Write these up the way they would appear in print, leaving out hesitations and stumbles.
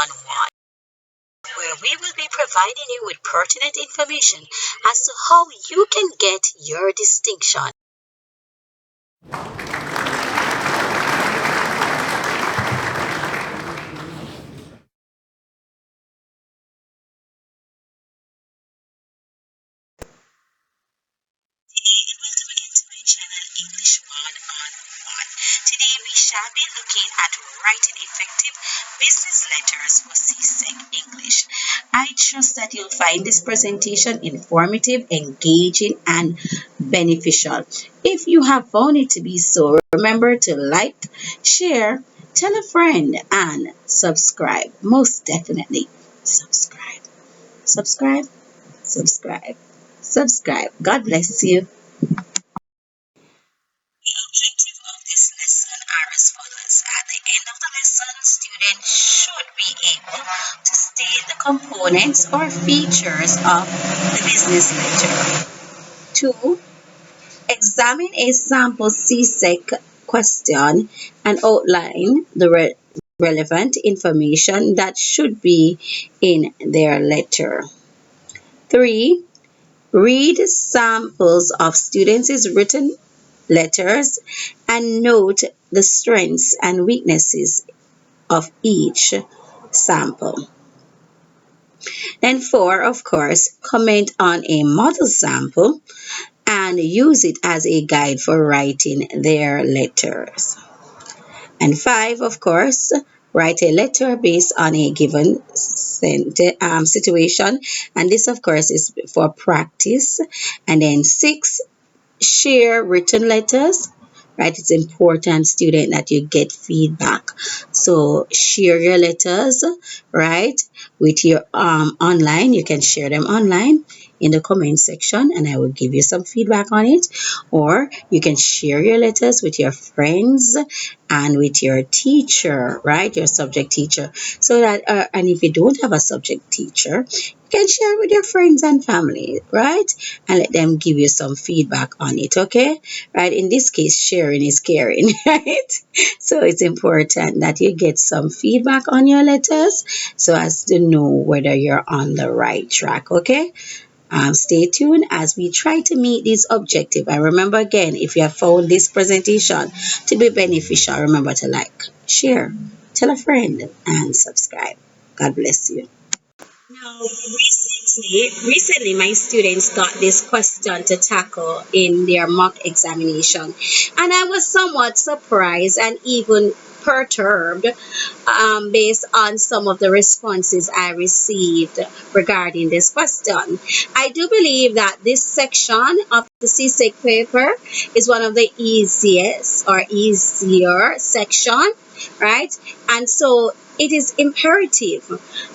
101, where we will be providing you with pertinent information as to how you can get your distinction. Welcome again to my channel, English 101. Today we shall be looking at writing effective business letters for CSEC English. I trust that you'll find this presentation informative, engaging, and beneficial. If you have found it to be so, remember to like, share, tell a friend, and subscribe. Most definitely, subscribe, subscribe, subscribe, subscribe. God bless you. The objective of this lesson are as follows. At the end of the lesson, students should be able to state the components or features of the business letter. 2. Examine a sample CSEC question and outline the relevant information that should be in their letter. 3. Read samples of students' written letters and note the strengths and weaknesses of each sample. Then 4, of course, comment on a model sample and use it as a guide for writing their letters. And 5, of course, write a letter based on a given situation. And this, of course, is for practice. And then 6, share written letters, right? It's important, student, that you get feedback. So share your letters, right, with your online. You can share them online in the comment section and I will give you some feedback on it. Or you can share your letters with your friends and with your teacher, right, your subject teacher. So that and if you don't have a subject teacher, you can share it with your friends and family, right, and let them give you some feedback on it. Okay, right? In this case, sharing is caring. Right? So it's important that you get some feedback on your letters so as to know whether you're on the right track. Okay, stay tuned as we try to meet this objective. And remember, again, if you have found this presentation to be beneficial, remember to like, share, tell a friend, and subscribe. God bless you. Now, recently, my students got this question to tackle in their mock examination, and I was somewhat surprised and even perturbed based on some of the responses I received regarding this question. I do believe that this section of the CSEC paper is one of the easiest or easier section, right? And so it is imperative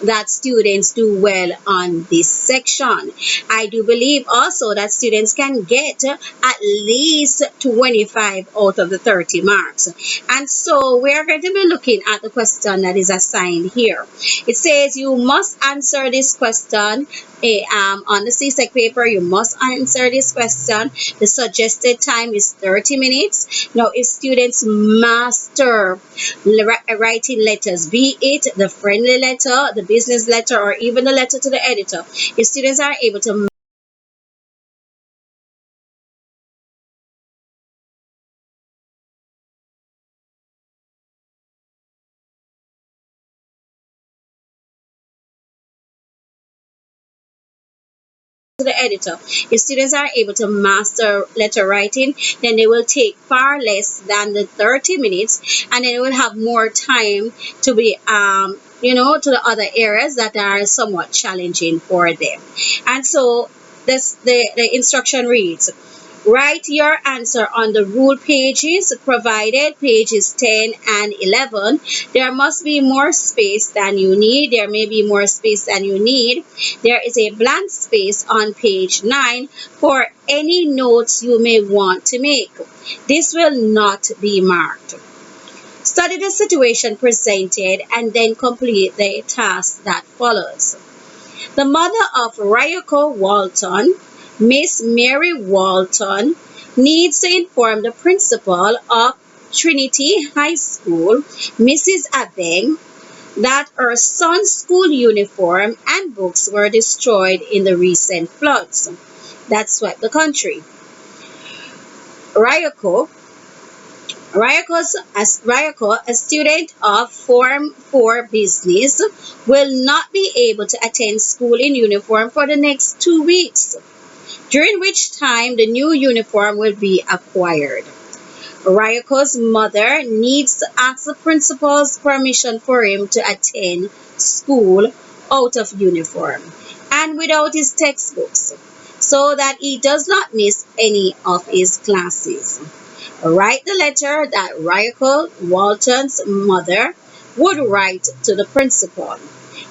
that students do well on this section. I do believe also that students can get at least 25 out of the 30 marks. And so we are going to be looking at the question that is assigned here. It says you must answer this question on the CSEC paper. You must answer this question. The suggested time is 30 minutes. Now, if students master writing letters, be it the friendly letter, the business letter, or even the letter to the editor, if students are able to the editor. If students are able to master letter writing, then they will take far less than the 30 minutes and then they will have more time to be to the other areas that are somewhat challenging for them. And so the instruction reads, write your answer on the rule pages provided, pages 10 and 11. There must be more space than you need. There may be more space than you need. There is a blank space on page 9 for any notes you may want to make. This will not be marked. Study the situation presented and then complete the task that follows. The mother of Ryoko Walton, Miss Mary Walton, needs to inform the principal of Trinity High School, Mrs. Abeng, that her son's school uniform and books were destroyed in the recent floods that swept the country. Ryoko, Ryoko, a student of Form 4 Business, will not be able to attend school in uniform for the next 2 weeks, during which time the new uniform will be acquired. Ryoko's mother needs to ask the principal's permission for him to attend school out of uniform and without his textbooks so that he does not miss any of his classes. Write the letter that Ryoko Walton's mother would write to the principal.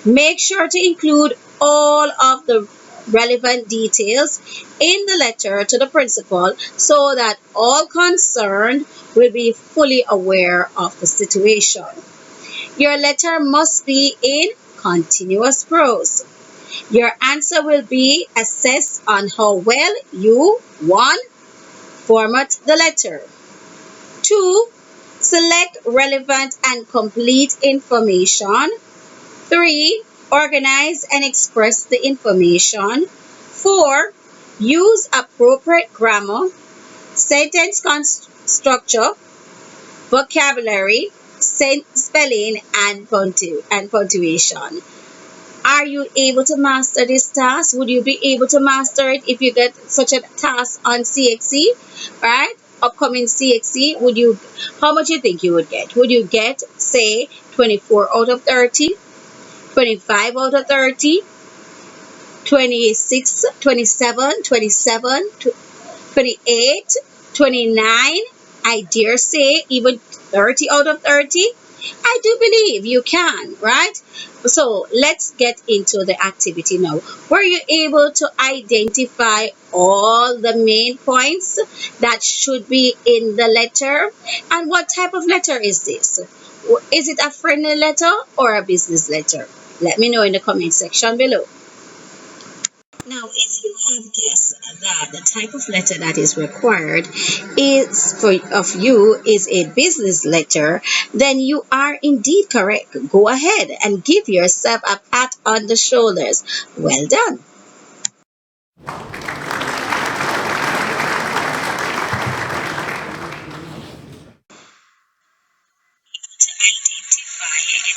Make sure to include all of the relevant details in the letter to the principal so that all concerned will be fully aware of the situation. Your letter must be in continuous prose. Your answer will be assessed on how well you 1. Format the letter. 2. Select relevant and complete information. 3. Organize and express the information. 4. Use appropriate grammar, sentence structure, vocabulary, spelling, and punctuation. Are you able to master this task? Would you be able to master it if you get such a task on CXC, right? Upcoming CXC, would you? How much you think you would get? Would you get, say, 24 out of 30, 25 out of 30, 26, 27, 27, 28, 29? I dare say even 30 out of 30. I do believe you can, right? So let's get into the activity now. Were you able to identify all the main points that should be in the letter? And what type of letter is this? Is it a friendly letter or a business letter? Let me know in the comment section below. Now, if you have guessed that the type of letter that is required is for of you is a business letter, then you are indeed correct. Go ahead and give yourself a pat on the shoulders. Well done.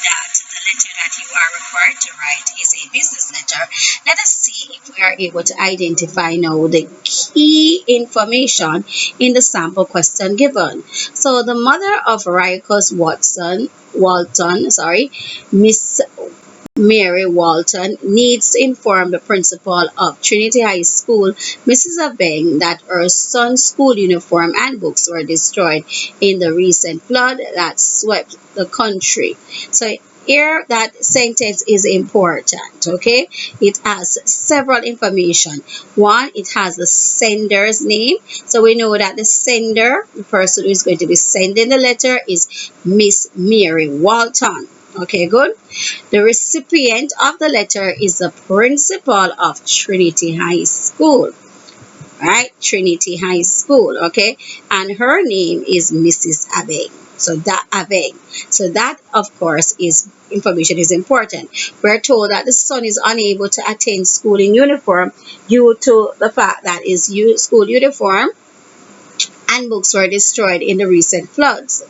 That the letter that you are required to write is a business letter. Let us see if we are able to identify now the key information in the sample question given. So the mother of Ryko's Walton, Miss Mary Walton needs to inform the principal of Trinity High School, Mrs. Abeng, that her son's school uniform and books were destroyed in the recent flood that swept the country. So here that sentence is important, okay? It has several information. One, it has the sender's name. So we know that the sender, the person who is going to be sending the letter, is Miss Mary Walton. Okay, good. The recipient of the letter is the principal of Trinity High School, right? Trinity High School, okay? And her name is Mrs. Abeng. So that, of course, is information is important. We're told that the son is unable to attend school in uniform due to the fact that his school uniform and books were destroyed in the recent floods,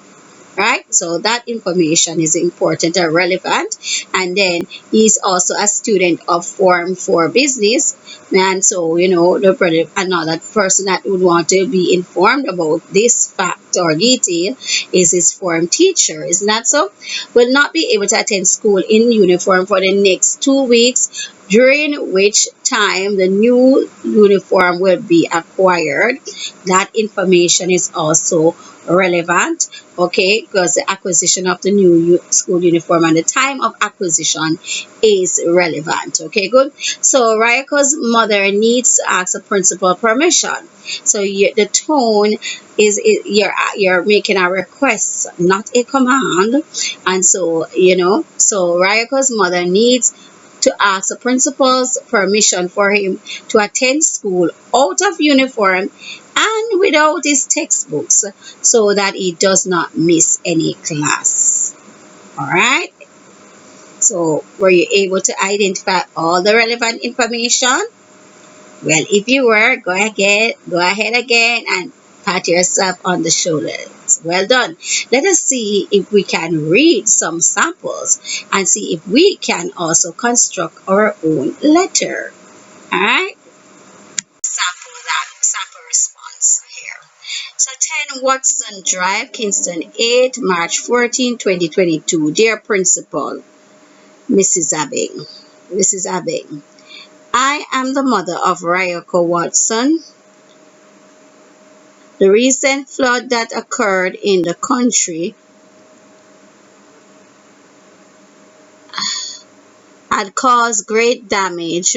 right? So that information is important and relevant. And then he's also a student of Form 4 Business. And so, another person that would want to be informed about this fact or detail is his form teacher. Isn't that so? Will not be able to attend school in uniform for the next 2 weeks, during which time the new uniform will be acquired. That information is also relevant, okay, because the acquisition of the new school uniform and the time of acquisition is relevant. Okay, good. So Rayako's mother needs to ask the principal permission. So the tone is you're making a request, not a command. And so so Rayako's mother needs to ask the principal's permission for him to attend school out of uniform and without his textbooks so that he does not miss any class. All right. So were you able to identify all the relevant information? Well, if you were, go ahead again and pat yourself on the shoulders. Well done. Let us see if we can read some samples and see if we can also construct our own letter. All right? Sample response here. So 10 Watson Drive, Kingston 8, March 14, 2022. Dear Principal, Mrs. Abing. Mrs. Abing, I am the mother of Ryoko Watson. The recent flood that occurred in the country had caused great damage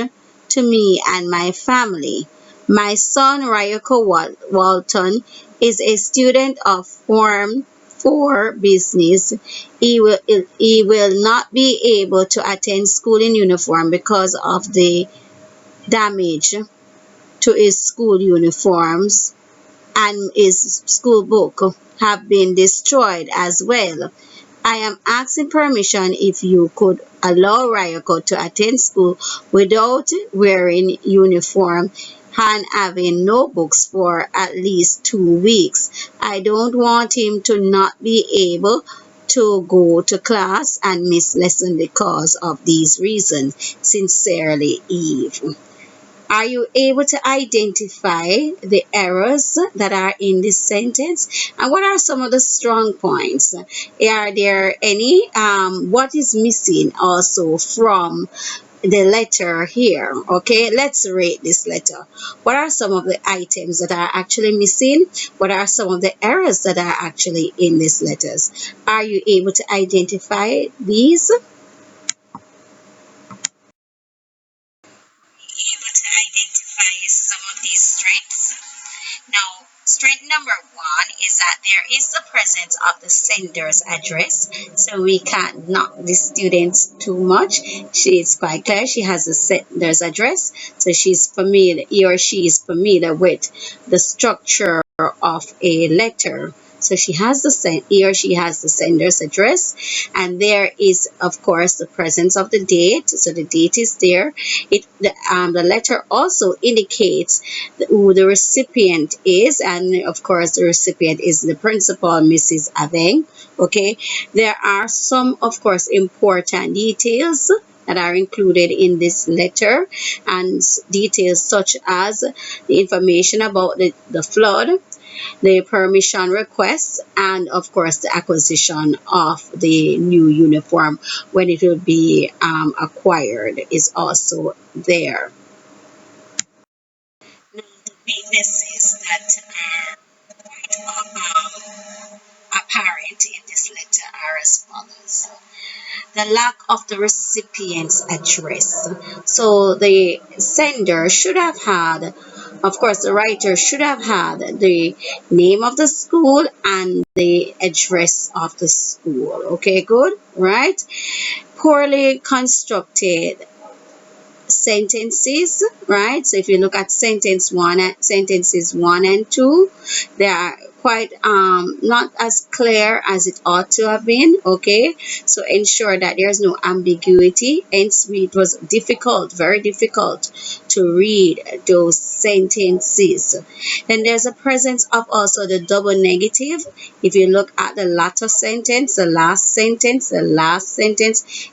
to me and my family. My son Ryoko Walton is a student of Form 4 Business. He will not be able to attend school in uniform because of the damage to his school uniforms, and his school book have been destroyed as well. I am asking permission if you could allow Ryoko to attend school without wearing uniform and having no books for at least 2 weeks. I don't want him to not be able to go to class and miss lesson because of these reasons. Sincerely, Eve. Are you able to identify the errors that are in this sentence? And what are some of the strong points? Are there any? What is missing also from the letter here? Okay, let's rate this letter. What are some of the items that are actually missing? What are some of the errors that are actually in these letters? Are you able to identify these? Able to identify some of these strengths. Now, strength number one is that there is the presence of the sender's address, so we can't knock the students too much. She is quite clear. She has the sender's address, so she's familiar, he or she is familiar with the structure of a letter. So she has he or she has the sender's address, and there is, of course, the presence of the date. So the date is there. The letter also indicates who the recipient is, and of course, the recipient is the principal, Mrs. Aveng. Okay, there are some, of course, important details that are included in this letter, and details such as the information about the flood, the permission request, and of course the acquisition of the new uniform when it will be acquired is also there. Now, the weaknesses that are apparent in this letter are as follows. The lack of the recipient's address. So the sender should have had, of course, the writer should have had the name of the school and the address of the school. Okay, good, right? Poorly constructed sentences, right? So if you look at sentences one and two, they are quite not as clear as it ought to have been. Okay, so ensure that there's no ambiguity. Hence, it was difficult, very difficult to read those sentences. Then there's a presence of also the double negative. If you look at the latter sentence, the last sentence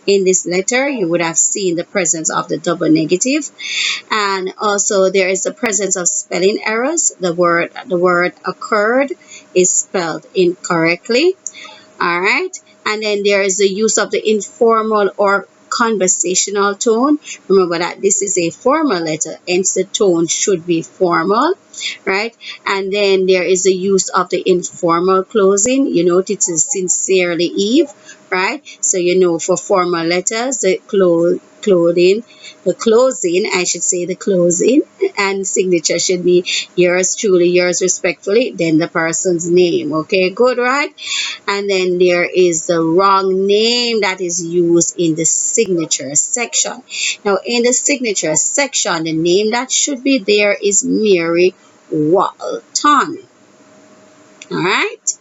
in this letter, you would have seen the presence of the double negative. And also there is the presence of spelling errors. The word occurred is spelled incorrectly. All right. And then there is the use of the informal or conversational tone. Remember that this is a formal letter, hence the tone should be formal, right? And then there is the use of the informal closing. You note it is sincerely Eve, right? So you know for formal letters, the closing, I should say the closing and signature should be yours truly, yours respectfully, then the person's name. Okay, good, right? And then there is the wrong name that is used in the signature section. Now, in the signature section, the name that should be there is Mary Walton. All right.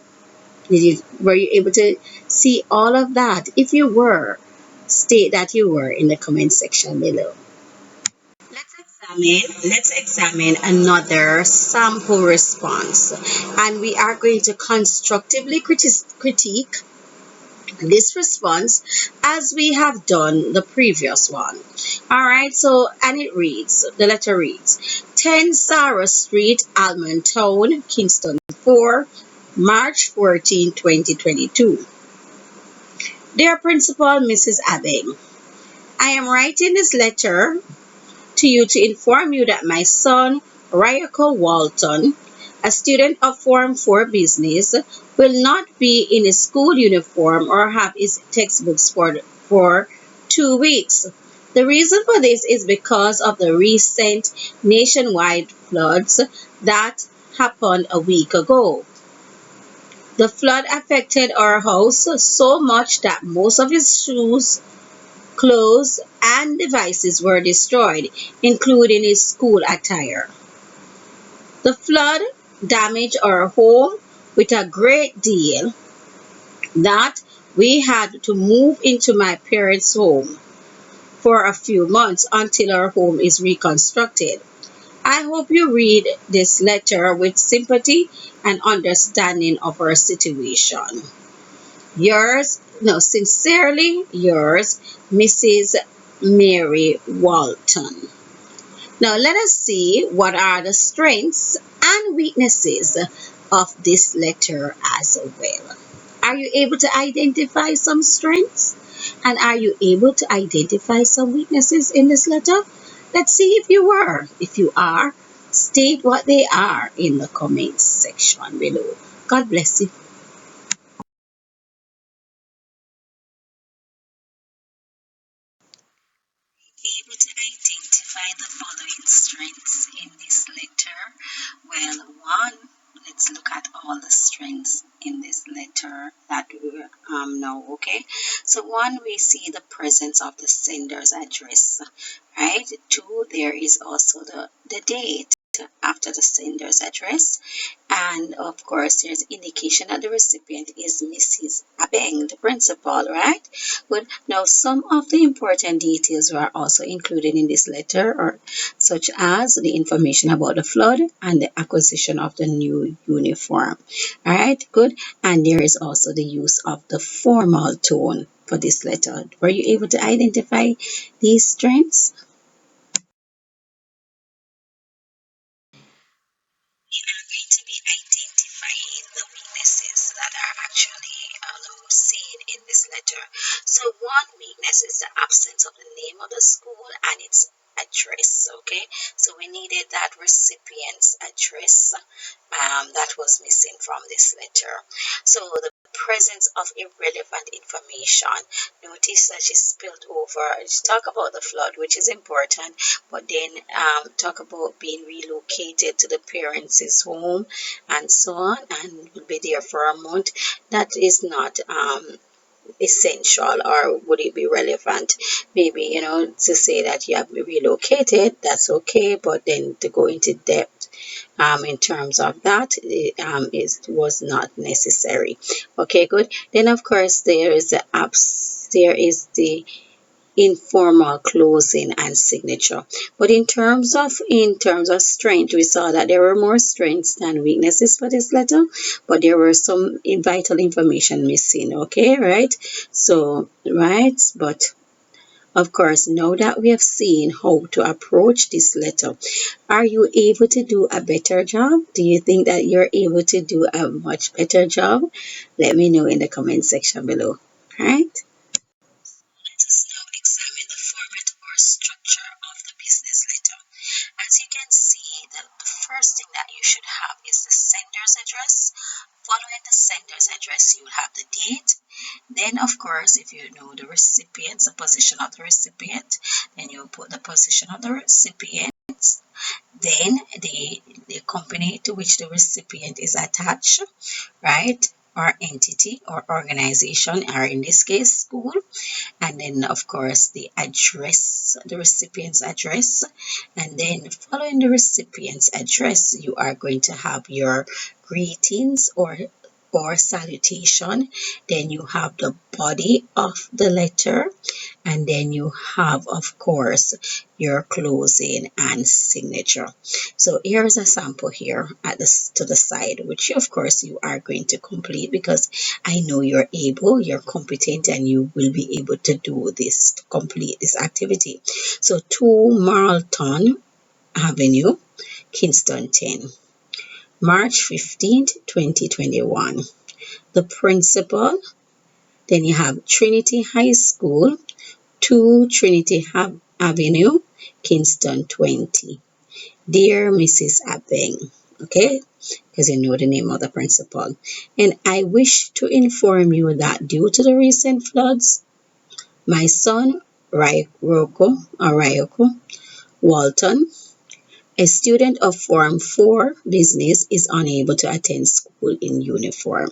Were you able to see all of that? If you were, state that you were in the comment section below. Let's examine another sample response, and we are going to constructively critique this response as we have done the previous one. All right, so and it reads, the letter reads 10 Sarah Street, Almond Town, Kingston 4, March 14, 2022. Dear Principal Mrs. Abing, I am writing this letter to you to inform you that my son, Ryako Walton, a student of Form 4 Business, will not be in his school uniform or have his textbooks for 2 weeks. The reason for this is because of the recent nationwide floods that happened a week ago. The flood affected our house so much that most of his shoes, clothes, and devices were destroyed, including his school attire. The flood damaged our home with a great deal that we had to move into my parents' home for a few months until our home is reconstructed. I hope you read this letter with sympathy and understanding of our situation. Sincerely yours, Mrs. Mary Walton. Now let us see what are the strengths and weaknesses of this letter as well. Are you able to identify some strengths? And are you able to identify some weaknesses in this letter? Let's see if you are. If you are, state what they are in the comments section below. God bless you. Able to identify the following strengths in this letter? Well, one, let's look at all the strengths in this letter that we know, okay? So, one, we see the presence of the sender's address, right? Two, there is also the date after the sender's address, and of course there's indication that the recipient is Mrs. Abeng, the principal, right? Good. Now some of the important details are also included in this letter, or such as the information about the flood and the acquisition of the new uniform. All right, good. And there is also the use of the formal tone for this letter. Were you able to identify these strengths? Going to be identifying the weaknesses that are actually seen in this letter. So one weakness is the absence of the name of the school and its address. Okay, so we needed that recipient's address that was missing from this letter. So the presence of irrelevant information. Notice that she spilled over. She talk about the flood, which is important, but then talk about being relocated to the parents' home and so on, and will be there for a month. That is not essential, or would it be relevant? Maybe, to say that you have relocated, that's okay, but then to go into depth in terms of that, was not necessary. Okay, good. Then of course there is the informal closing and signature. But in terms of strength, we saw that there were more strengths than weaknesses for this letter, but there were some vital information missing. Okay, right? So, right, but of course, now that we have seen how to approach this letter, are you able to do a better job? Do you think that you're able to do a much better job? Let me know in the comment section below. All right? Let us now examine the format or structure of the business letter. As you can see, the first thing that you should have is the sender's address. Following the sender's address, you'll have the date. Then, of course, if you know the recipient, the position of the recipient, then you put the position of the recipient. Then the company to which the recipient is attached, right? Or entity or organization, or in this case, school. And then of course the address, the recipient's address. And then following the recipient's address, you are going to have your greetings or or salutation. Then you have the body of the letter, and then you have, of course, your closing and signature. So here's a sample here at this to the side, which of course you are going to complete, because I know you're able, you're competent, and you will be able to do this, to complete this activity. So 2 Marlton Avenue, Kingston 10, March 15th, 2021. The principal, then you have Trinity High School, 2 Trinity Avenue, Kingston 20. Dear Mrs. Abeng, okay, because you know the name of the principal. And I wish to inform you that due to the recent floods, my son, Ryoko Walton, a student of Form 4 Business, is unable to attend school in uniform.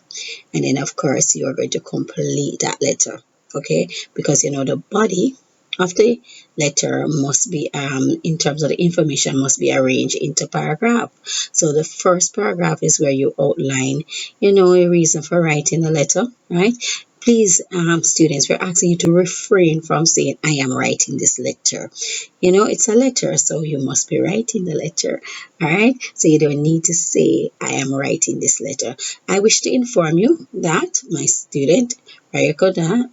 And then, of course, you're going to complete that letter, okay? Because you know the body of the letter must be, in terms of the information, must be arranged into paragraph. So the first paragraph is where you outline, a reason for writing the letter, right? Please, students, we're asking you to refrain from saying, I am writing this letter. It's a letter, so you must be writing the letter. All right. So you don't need to say, I am writing this letter. I wish to inform you that my student, Rayakoda,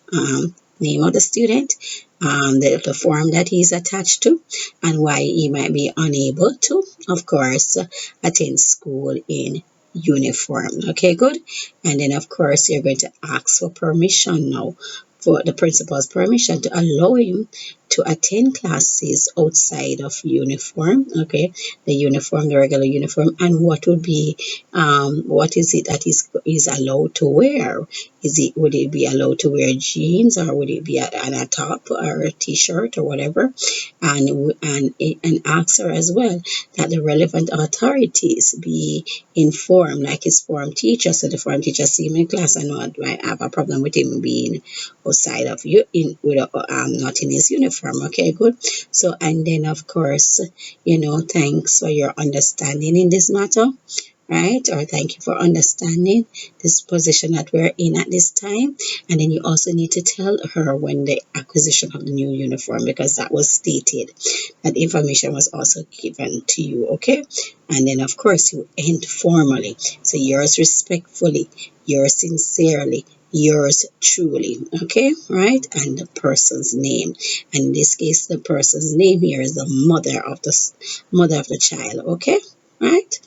name of the student, the form that he's attached to, and why he might be unable to, of course, attend school in uniform. Okay, good. And then, of course, you're going to ask for permission now, for the principal's permission to allow him to attend classes outside of uniform, okay, the regular uniform, and what is it that is allowed to wear? Would it be allowed to wear jeans, or would it be a top or a t-shirt or whatever? And ask her as well that the relevant authorities be informed, like his form teacher. So the form teacher see him in class, I know I might have a problem with him being outside of you not in his uniform. Okay, good. So, and then of course, thanks for your understanding in this matter, right? Or thank you for understanding this position that we're in at this time. And then you also need to tell her when the acquisition of the new uniform, because that was stated, that information was also given to you, okay? And then of course you end formally. So yours respectfully, yours sincerely, yours truly, okay, right? And the person's name, and in this case the person's name here is the mother of the child, okay, right?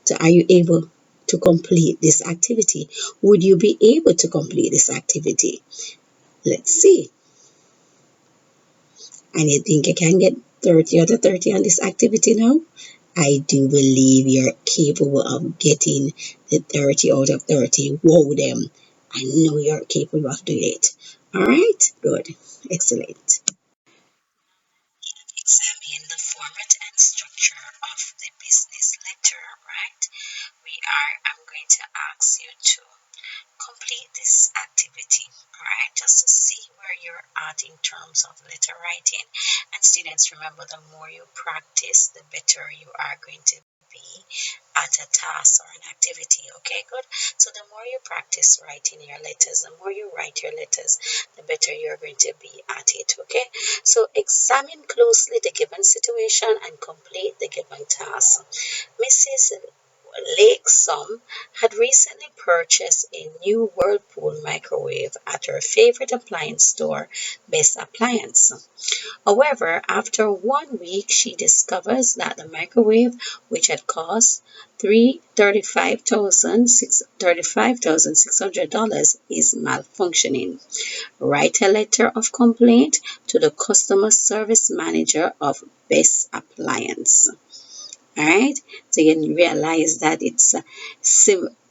So are you able to complete this activity? Would you be able to complete this activity? Let's see. And you think you can get 30 out of 30 on this activity now? I do believe you're capable of getting the 30 out of 30. Wow, them. I know you're capable of doing it. All right, good, excellent. Examine the format and structure of the business letter, right? I'm going to ask you to complete this activity, right? Just to see where you're at in terms of letter writing. And students, remember, the more you practice, the better you are going to be at a task or an activity. Okay, good. So the more you practice writing your letters, the more you write your letters, the better you're going to be at it. Okay, so examine closely the given situation and complete the given task. Mrs. Lakesome had recently purchased a new Whirlpool microwave at her favorite appliance store, Best Appliance. However, after 1 week, she discovers that the microwave, which had cost $35,600, is malfunctioning. Write a letter of complaint to the customer service manager of Best Appliance. All right, so you realize that it's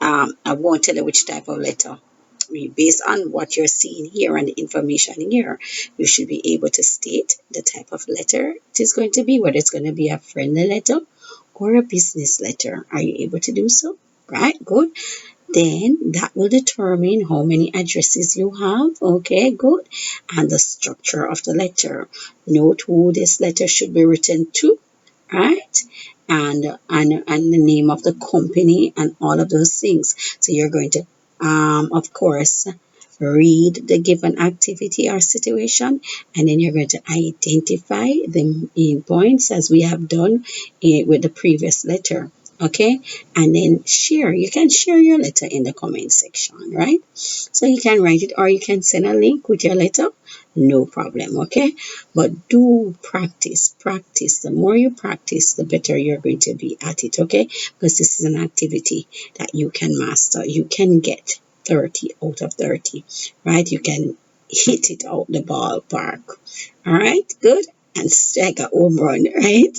I won't tell you which type of letter. Based on what you're seeing here and the information here, you should be able to state the type of letter it is going to be, whether it's going to be a friendly letter or a business letter. Are you able to do so? Right, good. Then that will determine how many addresses you have. Okay, good. And the structure of the letter. Note who this letter should be written to, right? and the name of the company and all of those things. So you're going to, of course, read the given activity or situation, and then you're going to identify the main points as we have done with the previous letter. Okay, and then share. You can share your letter in the comment section, right? So you can write it or you can send a link with your letter, no problem. Okay, but do practice, practice. The more you practice, the better you're going to be at it. Okay, because this is an activity that you can master. You can get 30 out of 30, right? You can hit it out the ballpark. All right, good. And strike a home run, right?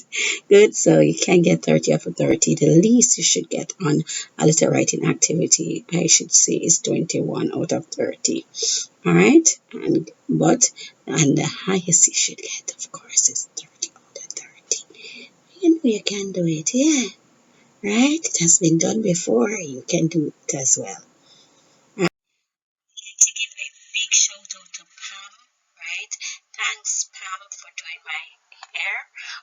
Good. So you can get 30 out of 30. The least you should get on a letter writing activity, I should say, is 21 out of 30. All right. And the highest you should get, of course, is 30 out of 30. You know you can do it, yeah. Right? It has been done before. You can do it as well. To give a big shout out to Pam, right? Thanks, Pam, for doing my hair.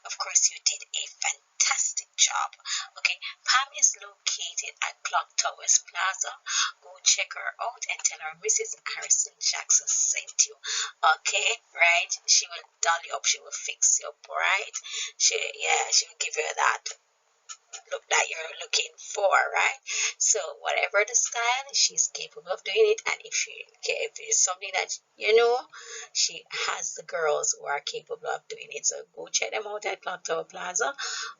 Of course, you did a fantastic job. Okay, Pam is located at Clock Towers Plaza. Go check her out and tell her Mrs. Harrison Jackson sent you. Okay, right? She will doll you up. She will fix you up, right? She will give you that look that you're looking for, right? So whatever the style, she's capable of doing it. And if it's something that she has the girls who are capable of doing it. So go check them out at Clock Tower Plaza.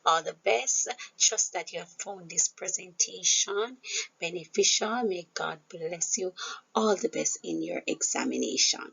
All the best. Trust that you have found this presentation beneficial. May God bless you. All the best in your examination.